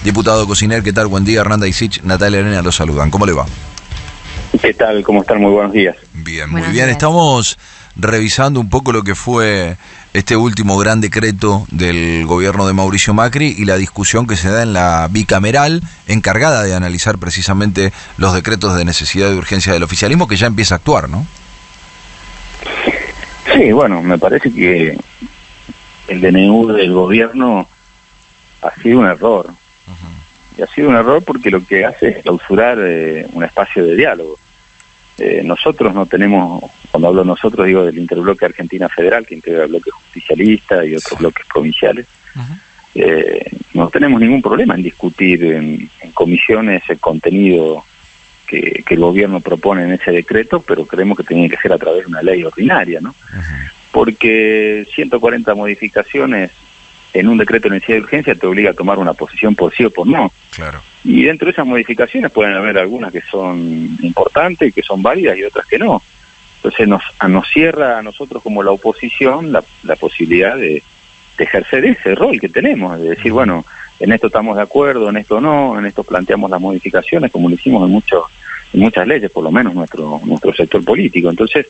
Diputado Cosiner, ¿qué tal? Buen día. Hernanda Isich, Natalia Arena los saludan. ¿Cómo le va? ¿Qué tal? ¿Cómo están? Muy buenos días. Bien, muy bien. Estamos revisando un poco lo que fue este último gran decreto del gobierno de Mauricio Macri y la discusión que se da en la bicameral encargada de analizar precisamente los decretos de necesidad y urgencia del oficialismo, que ya empieza a actuar, ¿no? Sí, bueno, me parece que el DNU del gobierno ha sido un error. Y ha sido un error porque lo que hace es clausurar un espacio de diálogo. Nosotros no tenemos, cuando hablo nosotros digo del interbloque Argentina Federal, que integra el bloque justicialista y otros bloques provinciales, no tenemos ningún problema en discutir en comisiones el contenido que el gobierno propone en ese decreto, pero creemos que tiene que ser a través de una ley ordinaria, ¿no? Porque 140 modificaciones en un decreto de necesidad de urgencia te obliga a tomar una posición por sí o por no. Claro. Y dentro de esas modificaciones pueden haber algunas que son importantes y que son válidas y otras que no. Entonces nos cierra a nosotros como la oposición la posibilidad de ejercer ese rol que tenemos, de decir, bueno, en esto estamos de acuerdo, en esto no, en esto planteamos las modificaciones, como lo hicimos en muchas leyes, por lo menos nuestro sector político. Entonces,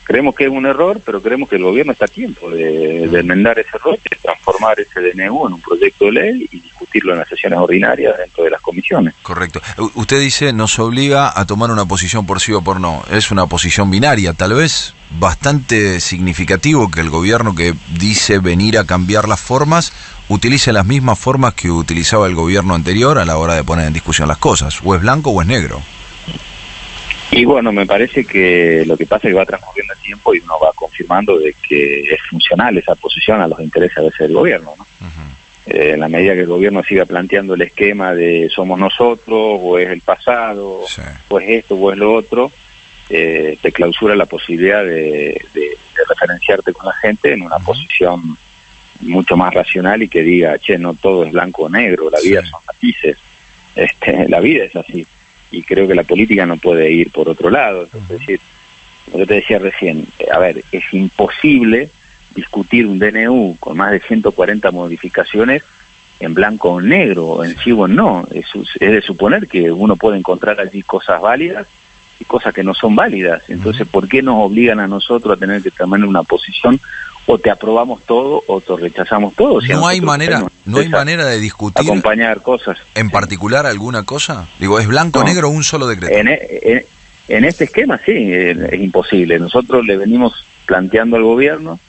creemos que es un error, pero creemos que el gobierno está a tiempo de enmendar ese error, de transformar ese DNU en un proyecto de ley y discutirlo en las sesiones ordinarias dentro de las comisiones. Correcto. Usted dice, nos obliga a tomar una posición por sí o por no. Es una posición binaria, tal vez bastante significativo que el gobierno que dice venir a cambiar las formas, utilice las mismas formas que utilizaba el gobierno anterior a la hora de poner en discusión las cosas. O es blanco o es negro. Y bueno, me parece que lo que pasa es que va transcurriendo el tiempo y uno va confirmando de que es funcional esa posición a los intereses a veces del gobierno, ¿no? En la medida que el gobierno siga planteando el esquema de somos nosotros, o es el pasado, sí, o es esto, o es lo otro, te clausura la posibilidad de referenciarte con la gente en una posición mucho más racional y que diga, che, no todo es blanco o negro, la vida son matices, la vida es así. Y creo que la política no puede ir por otro lado. Es decir, como yo te decía recién, a ver, es imposible discutir un DNU con más de 140 modificaciones en blanco o negro, en sí o en no. Es de suponer que uno puede encontrar allí cosas válidas y cosas que no son válidas. Entonces, ¿por qué nos obligan a nosotros a tener que tomar una posición? O te aprobamos todo o te rechazamos todo. Si no hay manera de discutir, acompañar cosas. ¿En particular alguna cosa? Digo, ¿es blanco o negro un solo decreto? En este esquema sí, es imposible. Nosotros le venimos planteando al gobierno,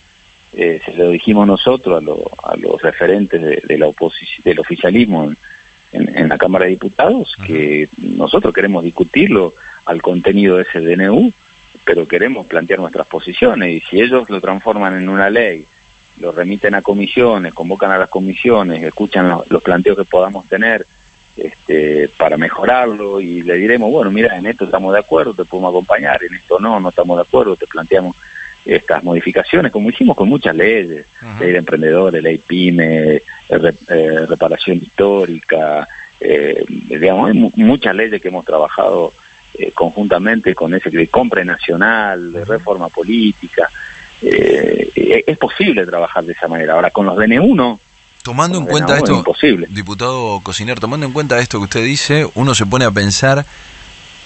se lo dijimos nosotros a los referentes de la oposición, del oficialismo en la Cámara de Diputados, que nosotros queremos discutirlo al contenido de ese DNU, pero queremos plantear nuestras posiciones, y si ellos lo transforman en una ley, lo remiten a comisiones, convocan a las comisiones, escuchan los planteos que podamos tener para mejorarlo, y le diremos, bueno, mira, en esto estamos de acuerdo, te podemos acompañar, en esto no estamos de acuerdo, te planteamos estas modificaciones, como hicimos con muchas leyes, ley de emprendedores, ley PYME, reparación histórica, digamos, hay muchas leyes que hemos trabajado conjuntamente con ese de compra nacional, de reforma política. Es posible trabajar de esa manera. Ahora, con los DNU no. Tomando en cuenta esto, imposible. Diputado Cosiner, tomando en cuenta esto que usted dice, uno se pone a pensar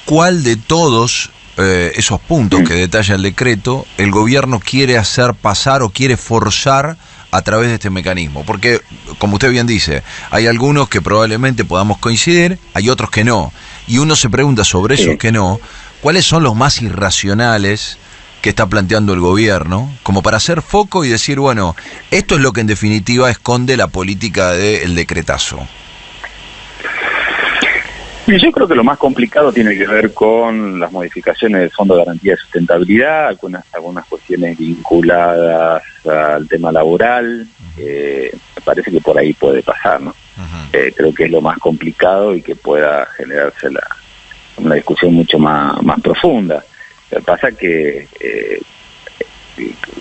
cuál de todos esos puntos que detalla el decreto el gobierno quiere hacer pasar o quiere forzar a través de este mecanismo, porque, como usted bien dice, hay algunos que probablemente podamos coincidir, hay otros que no, y uno se pregunta sobre esos que no, ¿cuáles son los más irracionales que está planteando el gobierno, como para hacer foco y decir, bueno, esto es lo que en definitiva esconde la política del decretazo? Yo creo que lo más complicado tiene que ver con las modificaciones del Fondo de Garantía de Sustentabilidad, algunas cuestiones vinculadas al tema laboral. Me parece que por ahí puede pasar, ¿no? Creo que es lo más complicado y que pueda generarse una discusión mucho más profunda. Lo que pasa es que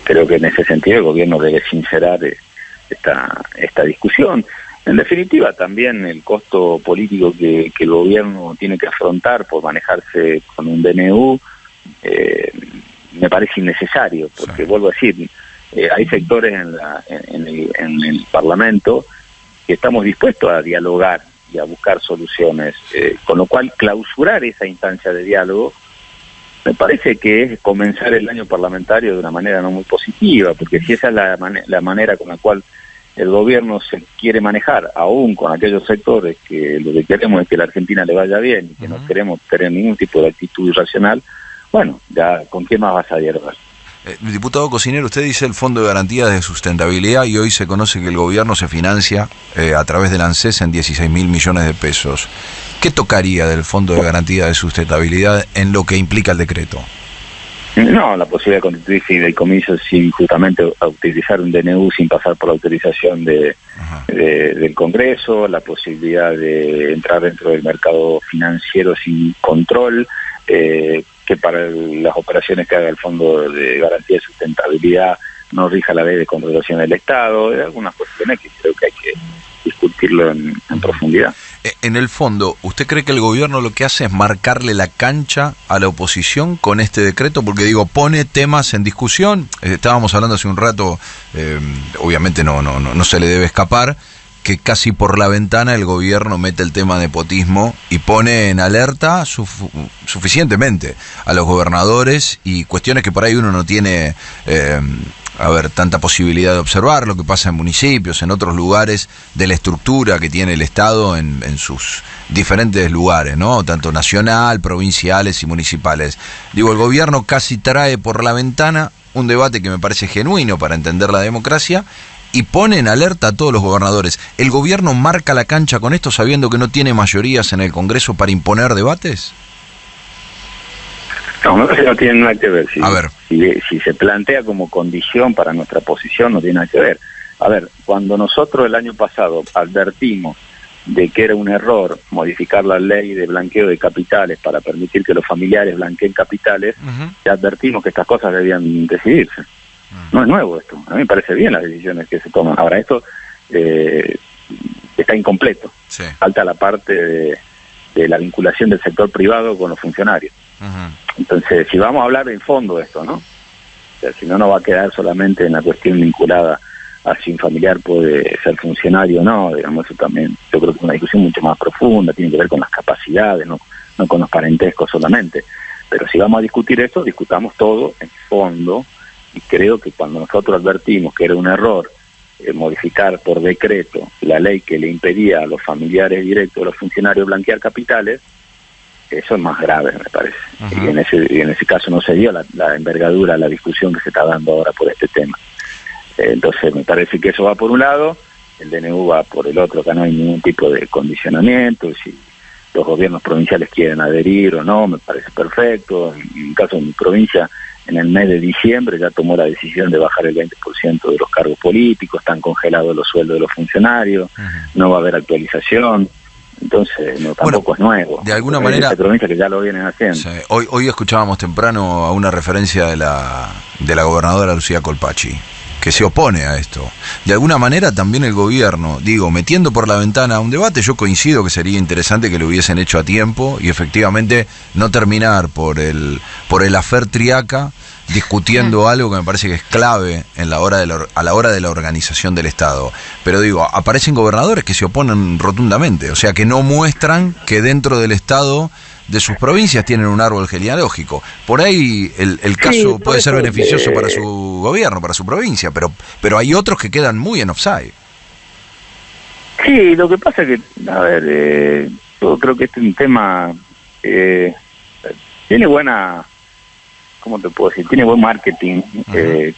creo que en ese sentido el gobierno debe sincerar esta discusión. En definitiva, también el costo político que el gobierno tiene que afrontar por manejarse con un DNU me parece innecesario, porque vuelvo a decir, hay sectores en el Parlamento que estamos dispuestos a dialogar y a buscar soluciones, con lo cual clausurar esa instancia de diálogo me parece que es comenzar el año parlamentario de una manera no muy positiva, porque si esa es la manera con la cual el gobierno se quiere manejar, aún con aquellos sectores que lo que queremos es que la Argentina le vaya bien y que no queremos tener ningún tipo de actitud irracional, bueno, ya ¿con qué más vas a dialogar? Diputado Cocinero, usted dice el Fondo de Garantía de Sustentabilidad y hoy se conoce que el gobierno se financia a través del ANSES en 16.000 millones de pesos. ¿Qué tocaría del Fondo de Garantía de Sustentabilidad en lo que implica el decreto? No, la posibilidad de constituir fideicomisos sin justamente a utilizar un DNU sin pasar por la autorización del Congreso, la posibilidad de entrar dentro del mercado financiero sin control, que para las operaciones que haga el Fondo de Garantía de Sustentabilidad no rija la ley de controlación del Estado, algunas cuestiones que creo que hay que discutirlo en profundidad. En el fondo, ¿usted cree que el gobierno lo que hace es marcarle la cancha a la oposición con este decreto? Porque digo, pone temas en discusión, estábamos hablando hace un rato, obviamente no se le debe escapar, que casi por la ventana el gobierno mete el tema de nepotismo y pone en alerta suficientemente a los gobernadores y cuestiones que por ahí uno no tiene tanta posibilidad de observar, lo que pasa en municipios, en otros lugares, de la estructura que tiene el Estado en sus diferentes lugares, ¿no? Tanto nacional, provinciales y municipales. Digo, el gobierno casi trae por la ventana un debate que me parece genuino para entender la democracia y pone en alerta a todos los gobernadores. ¿El gobierno marca la cancha con esto sabiendo que no tiene mayorías en el Congreso para imponer debates? No tiene nada que ver. Si se plantea como condición para nuestra posición, no tiene nada que ver. A ver, cuando nosotros el año pasado advertimos de que era un error modificar la ley de blanqueo de capitales para permitir que los familiares blanqueen capitales, ya advertimos que estas cosas debían decidirse. No es nuevo esto. A mí me parece bien las decisiones que se toman. Ahora, esto está incompleto. Sí. Falta la parte de la vinculación del sector privado con los funcionarios. Entonces, si vamos a hablar en fondo de esto, ¿no? O sea, si no va a quedar solamente en la cuestión vinculada a si un familiar puede ser funcionario o no, digamos, eso también, yo creo que es una discusión mucho más profunda, tiene que ver con las capacidades, no con los parentescos solamente. Pero si vamos a discutir esto, discutamos todo en fondo. Y creo que cuando nosotros advertimos que era un error modificar por decreto la ley que le impedía a los familiares directos de los funcionarios blanquear capitales, eso es más grave, me parece. Y en ese caso no se dio la envergadura, la discusión que se está dando ahora por este tema. Entonces me parece que eso va por un lado, el DNU va por el otro, que no hay ningún tipo de condicionamiento, si los gobiernos provinciales quieren adherir o no, me parece perfecto. En el caso de mi provincia, en el mes de diciembre ya tomó la decisión de bajar el 20% de los cargos políticos, están congelados los sueldos de los funcionarios, no va a haber actualización, entonces tampoco es nuevo. De alguna manera, hay provincias que ya lo vienen haciendo. Sí, hoy escuchábamos temprano a una referencia de la gobernadora Lucía Colpacci, que se opone a esto. De alguna manera también el gobierno, metiendo por la ventana un debate, yo coincido que sería interesante que lo hubiesen hecho a tiempo y efectivamente no terminar por el afer Triaca discutiendo algo que me parece que es clave a la hora de la organización del Estado. Pero aparecen gobernadores que se oponen rotundamente, o sea que no muestran que dentro del Estado de sus provincias tienen un árbol genealógico. Por ahí el caso puede ser beneficioso para su gobierno, para su provincia, pero hay otros que quedan muy en offside. Sí, lo que pasa es que, a ver, yo creo que este es un tema tiene buena, ¿cómo te puedo decir? Tiene buen marketing,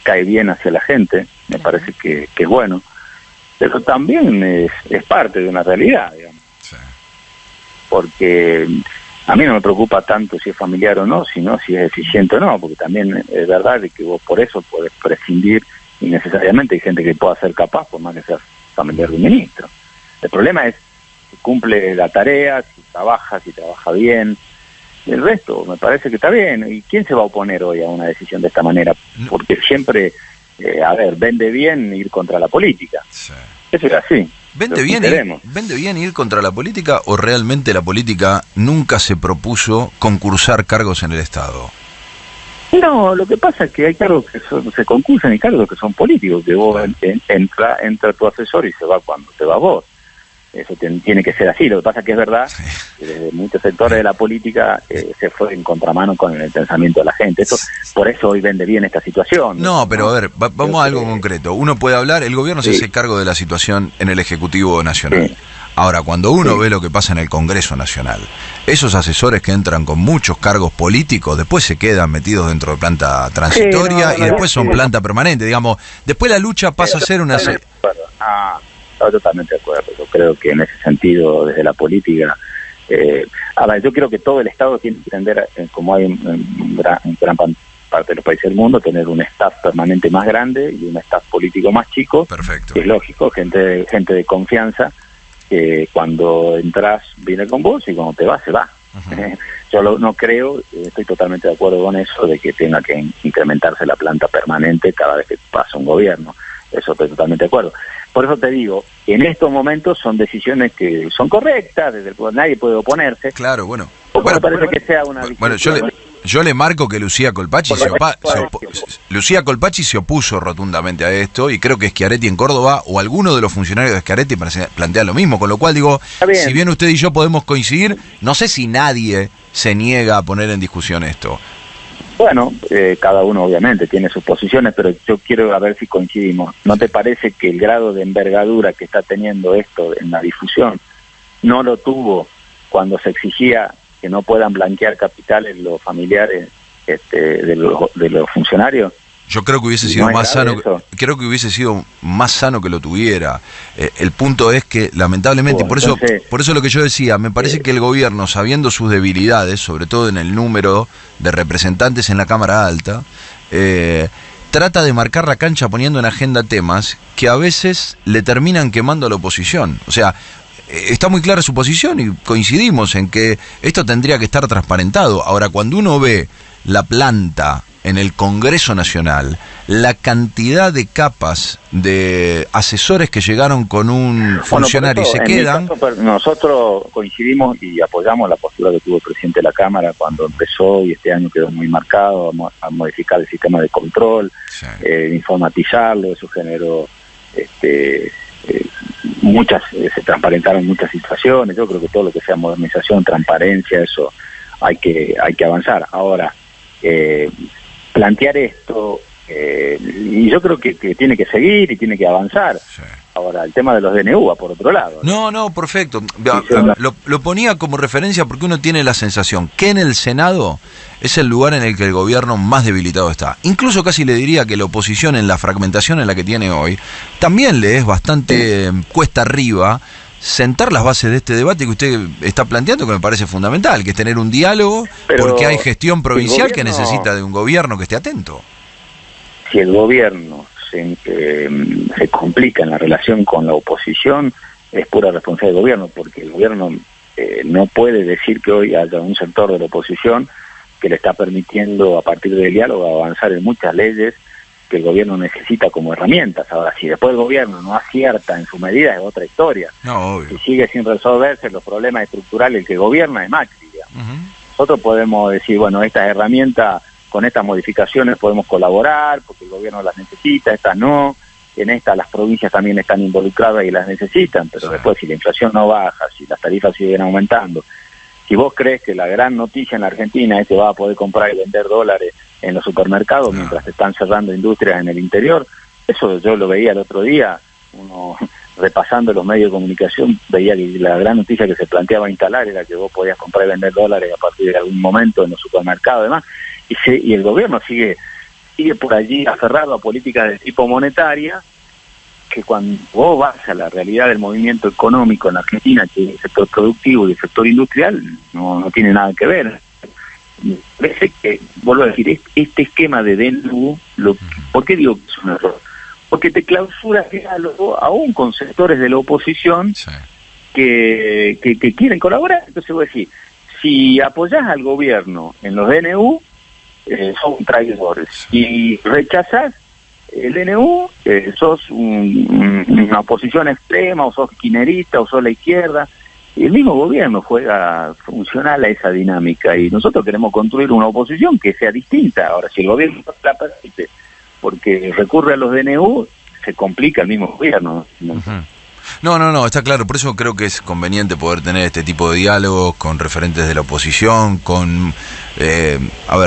cae bien hacia la gente, me parece que es bueno, pero también es parte de una realidad, digamos. Sí. Porque a mí no me preocupa tanto si es familiar o no, sino si es eficiente o no, porque también es verdad de que vos por eso podés prescindir innecesariamente. Hay gente que pueda ser capaz, por más que seas familiar de un ministro. El problema es si cumple la tarea, si trabaja bien. El resto me parece que está bien. ¿Y quién se va a oponer hoy a una decisión de esta manera? Porque siempre, vende bien ir contra la política. Sí. Eso es así. ¿Vende bien ir contra la política o realmente la política nunca se propuso concursar cargos en el Estado? No, lo que pasa es que hay cargos que se concursan y cargos que son políticos, que vos entra tu asesor y se va cuando te va vos. Eso tiene que ser así. Lo que pasa es que es verdad que desde muchos sectores de la política se fue en contramano con el pensamiento de la gente. Por eso hoy vende bien esta situación. No, pero a ver, vamos a algo concreto. Uno puede hablar, el gobierno se hace cargo de la situación en el Ejecutivo Nacional. Sí. Ahora, cuando uno ve lo que pasa en el Congreso Nacional, esos asesores que entran con muchos cargos políticos, después se quedan metidos dentro de planta transitoria y después son planta permanente. Digamos, después la lucha pasa a ser una... Estoy totalmente de acuerdo. Yo creo que en ese sentido, desde la política... yo creo que todo el Estado tiene que entender, como hay en gran parte de los países del mundo, tener un staff permanente más grande y un staff político más chico. Perfecto. Que es lógico, gente de confianza, que cuando entras viene con vos y cuando te vas, se va. Uh-huh. Yo no creo, estoy totalmente de acuerdo con eso, de que tenga que incrementarse la planta permanente cada vez que pasa un gobierno. Eso estoy totalmente de acuerdo. Por eso te digo, en estos momentos son decisiones que son correctas, desde el cual nadie puede oponerse. Claro, bueno. Me parece que sea una... Bueno, yo le marco que Lucía Colpacci se opuso rotundamente a esto, y creo que Schiaretti en Córdoba o alguno de los funcionarios de Schiaretti plantea lo mismo, con lo cual digo, si bien usted y yo podemos coincidir, no sé si nadie se niega a poner en discusión esto. Bueno, cada uno obviamente tiene sus posiciones, pero yo quiero a ver si coincidimos. ¿No te parece que el grado de envergadura que está teniendo esto en la difusión no lo tuvo cuando se exigía que no puedan blanquear capitales los familiares de los funcionarios? Yo creo que hubiese sido más sano. Creo que hubiese sido más sano que lo tuviera. El punto es que lamentablemente, por eso lo que yo decía, me parece que el gobierno, sabiendo sus debilidades, sobre todo en el número de representantes en la Cámara Alta, trata de marcar la cancha poniendo en agenda temas que a veces le terminan quemando a la oposición. O sea, está muy clara su posición y coincidimos en que esto tendría que estar transparentado. Ahora, cuando uno ve la planta en el Congreso Nacional, la cantidad de capas de asesores que llegaron con un funcionario y se quedan... Nosotros coincidimos y apoyamos la postura que tuvo el presidente de la Cámara cuando empezó, y este año quedó muy marcado, a modificar el sistema de control, informatizarlo. Eso generó... se transparentaron muchas situaciones. Yo creo que todo lo que sea modernización, transparencia, eso hay que avanzar. Ahora, plantear esto, y yo creo que tiene que seguir y tiene que avanzar. Sí. Ahora, el tema de los DNU va por otro lado. No, perfecto. Lo ponía como referencia porque uno tiene la sensación que en el Senado es el lugar en el que el gobierno más debilitado está. Incluso casi le diría que la oposición, en la fragmentación en la que tiene hoy, también le es bastante cuesta arriba sentar las bases de este debate que usted está planteando, que me parece fundamental, que es tener un diálogo, porque hay gestión provincial que necesita de un gobierno que esté atento. Si el gobierno se complica en la relación con la oposición, es pura responsabilidad del gobierno, porque el gobierno no puede decir que hoy haya un sector de la oposición que le está permitiendo, a partir del diálogo, avanzar en muchas leyes que el gobierno necesita como herramientas. Ahora, si después el gobierno no acierta en su medida, es otra historia. No, obvio. Si sigue sin resolverse los problemas estructurales, el que gobierna es Macri. Uh-huh. Nosotros podemos decir, bueno, estas herramientas, con estas modificaciones podemos colaborar, porque el gobierno las necesita, estas no. En estas las provincias también están involucradas y las necesitan, pero después, si la inflación no baja, si las tarifas siguen aumentando, si vos crees que la gran noticia en la Argentina es que vas a poder comprar y vender dólares en los supermercados mientras se están cerrando industrias en el interior, eso yo lo veía el otro día, uno repasando los medios de comunicación, veía que la gran noticia que se planteaba instalar era que vos podías comprar y vender dólares a partir de algún momento en los supermercados y demás, y el gobierno sigue por allí aferrado a políticas de tipo monetaria, que cuando vos vas a la realidad del movimiento económico en la Argentina, que es el sector productivo y el sector industrial, no tiene nada que ver. Parece que, vuelvo a decir, este esquema de DNU, ¿por qué digo que es un error? Porque te clausura el diálogo aún con sectores de la oposición que quieren colaborar. Entonces voy a decir, si apoyás al gobierno en los DNU, son traidores, y rechazás el DNU, sos una oposición extrema, o sos kirchnerista, o sos la izquierda. Y el mismo gobierno juega funcional a esa dinámica, y nosotros queremos construir una oposición que sea distinta. Ahora, si el gobierno no la permite porque recurre a los DNU, se complica el mismo gobierno. Uh-huh. No, está claro. Por eso creo que es conveniente poder tener este tipo de diálogos con referentes de la oposición, con,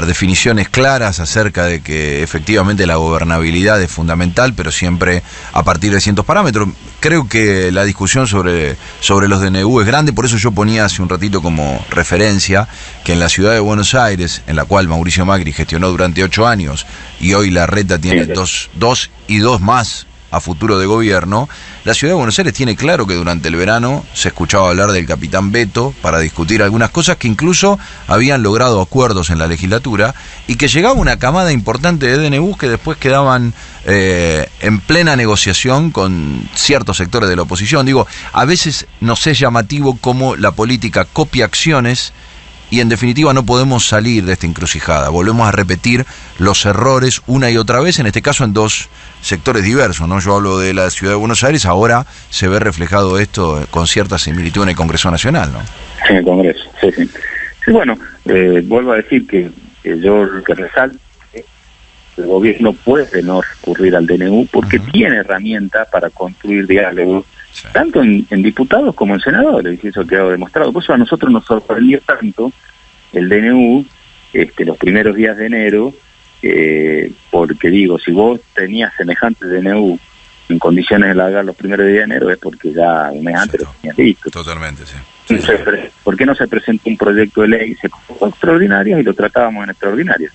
definiciones claras acerca de que efectivamente la gobernabilidad es fundamental, pero siempre a partir de ciertos parámetros. Creo que la discusión sobre los DNU es grande, por eso yo ponía hace un ratito como referencia que en la ciudad de Buenos Aires, en la cual Mauricio Macri gestionó durante 8 años, y hoy Larreta tiene dos y dos más a futuro de gobierno, la ciudad de Buenos Aires tiene claro que durante el verano se escuchaba hablar del capitán Beto para discutir algunas cosas que incluso habían logrado acuerdos en la legislatura y que llegaba una camada importante de DNU que después quedaban en plena negociación con ciertos sectores de la oposición. Digo, a veces nos es llamativo cómo la política copia acciones y en definitiva no podemos salir de esta encrucijada. Volvemos a repetir los errores una y otra vez, en este caso en dos sectores diversos, ¿no? Yo hablo de la ciudad de Buenos Aires, ahora se ve reflejado esto con cierta similitud en el Congreso Nacional, ¿no? En el Congreso, sí. Sí, bueno, vuelvo a decir que yo lo que resalto es que el gobierno puede no recurrir al DNU porque tiene herramientas para construir diálogos, tanto en diputados como en senadores, y eso ha quedado demostrado. Por eso a nosotros nos sorprendió tanto el DNU los primeros días de enero, porque digo, si vos tenías semejante DNU en condiciones de largar los primeros días de enero, es porque ya un mes antes lo tenías listo. Totalmente, sí. Entonces, ¿por qué no se presentó un proyecto de ley? Se convocó extraordinarias y lo tratábamos en extraordinarias.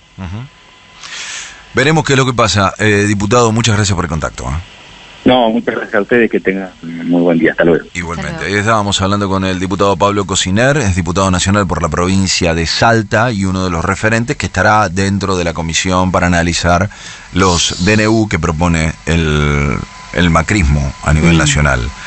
Veremos qué es lo que pasa. Diputado, muchas gracias por el contacto. No, muchas gracias a ustedes, que tengan un muy buen día. Hasta luego. Igualmente. Ahí estábamos hablando con el diputado Pablo Cosiner, es diputado nacional por la provincia de Salta y uno de los referentes que estará dentro de la comisión para analizar los DNU que propone el macrismo a nivel nacional.